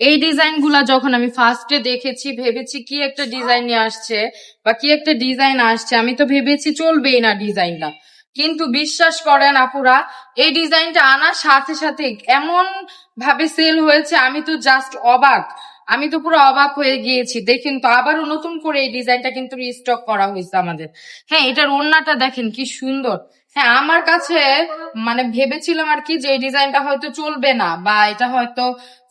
এই ডিজাইন গুলা যখন আমি ফার্স্টে দেখেছি ভেবেছি কি একটা ডিজাইন নিয়ে আসছে বা কি একটা ডিজাইন আসছে, আমি তো ভেবেছি চলবেই না ডিজাইনটা। কিন্তু বিশ্বাস করেন আপুরা, এই ডিজাইনটা আনার সাথে সাথে এমন ভাবে সেল হয়েছে, আমি তো জাস্ট অবাক। আমি তো পুরো অবাক হয়ে গিয়েছি। দেখেন তো আবারও নতুন করে এই ডিজাইনটা কিন্তু রিস্টক করা হয়েছে আমাদের। হ্যাঁ, এটার ওড়নাটা দেখেন কি সুন্দর। হ্যাঁ, আমার কাছে মানে ভেবেছিলাম আর কি যে এই ডিজাইনটা হয়তো চলবে না বা এটা হয়তো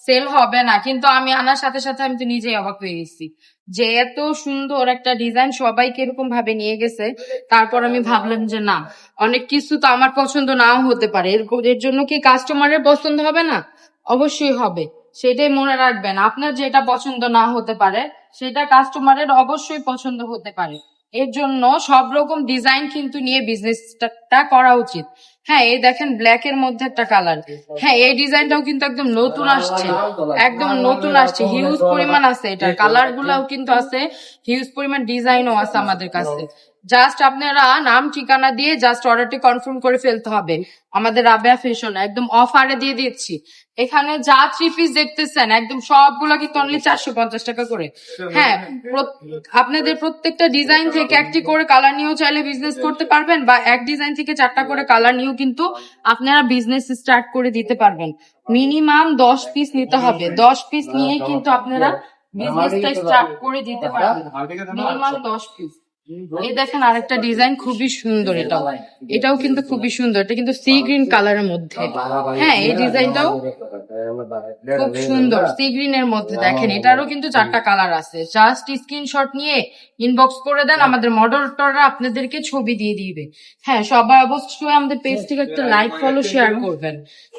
সেল হবে না, কিন্তু আমি আনার সাথে সাথে আমি তো নিজেই অবাক হয়ে গেছি যে এত সুন্দর একটা ডিজাইন সবাই কিরকম ভাবে নিয়ে গেছে। তারপর আমি ভাবলাম যে না, অনেক কিছু তো আমার পছন্দ নাও হতে পারে, এর জন্য কি কাস্টমারের পছন্দ হবে না? অবশ্যই হবে। সেটাই মনে রাখবেন, আপনার যেটা পছন্দ না হতে পারে সেটা কাস্টমারের অবশ্যই পছন্দ হতে পারে। এর জন্য সব রকম ডিজাইন কিন্তু নিয়ে বিজনেসটা করা উচিত। হ্যাঁ, এই দেখেন ব্ল্যাক এর মধ্যে একটা কালার। হ্যাঁ, এই ডিজাইনটাও কিন্তু একদম নতুন আসছে, একদম নতুন আসছে, হিউজ পরিমাণ আছে। এটা কালার গুলাও কিন্তু আছে, হিউজ পরিমাণ ডিজাইনও আছে আমাদের কাছে। জাস্ট আপনারা নাম ঠিকানা দিয়ে জাস্ট অর্ডারটি কনফার্ম করে ফেলতে হবে। আমাদের রাবেয়া ফ্যাশন একদম অফারে দিয়ে দিচ্ছি। এখানে যা 3 পিস দেখতেছেন একদম সবগুলা কিন্তু অনলি 450 টাকা করে। হ্যাঁ, আপনাদের প্রত্যেকটা ডিজাইন থেকে একটি করে কালার নিয়েও চাইলে বিজনেস করতে পারবেন, বা এক ডিজাইন থেকে 4টা করে কালার নিয়েও কিন্তু আপনারা বিজনেস স্টার্ট করে দিতে পারবেন। মিনিমাম 10 পিস নিতে হবে। 10 পিস নিয়ে কিন্তু আপনারা বিজনেসটা স্টার্ট করে দিতে পারবেন। Minimum 10 piece. এই দেখেন আরেকটা ডিজাইন খুবই সুন্দর, এটাও কিন্তু খুবই সুন্দর। এটা কিন্তু সি গ্রিন কালারের মধ্যে। হ্যাঁ, এই ডিজাইনটাও খুব সুন্দর, সি গ্রিন এর মধ্যে। দেখেন এটারও কিন্তু 4টা কালার আছে। জাস্ট স্ক্রিনশট নিয়ে ইনবক্স করে দেন, আমাদের মডেলটা আপনাদেরকে ছবি দিয়ে দিবে। হ্যাঁ, সবাই অবশ্যই আমাদের পেজটিকে একটা লাইক ফলো শেয়ার করবেন।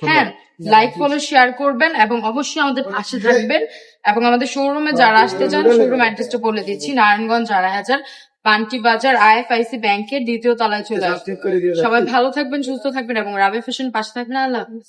হ্যাঁ, লাইক ফলো শেয়ার করবেন এবং অবশ্যই আমাদের পাশে থাকবেন। এবং আমাদের শোরুমে যারা আসতে চান, শোরুম অ্যাড্রেসটা বলে দিচ্ছি, নারায়ণগঞ্জ 4000 পান্টি বাজার IFIC ব্যাংকের 2য় তলায় চলে আসবে। সবাই ভালো থাকবেন, সুস্থ থাকবেন এবং রাবেয়া ফ্যাশন পাশে থাকবেন। আল্লাহ হাফেজ।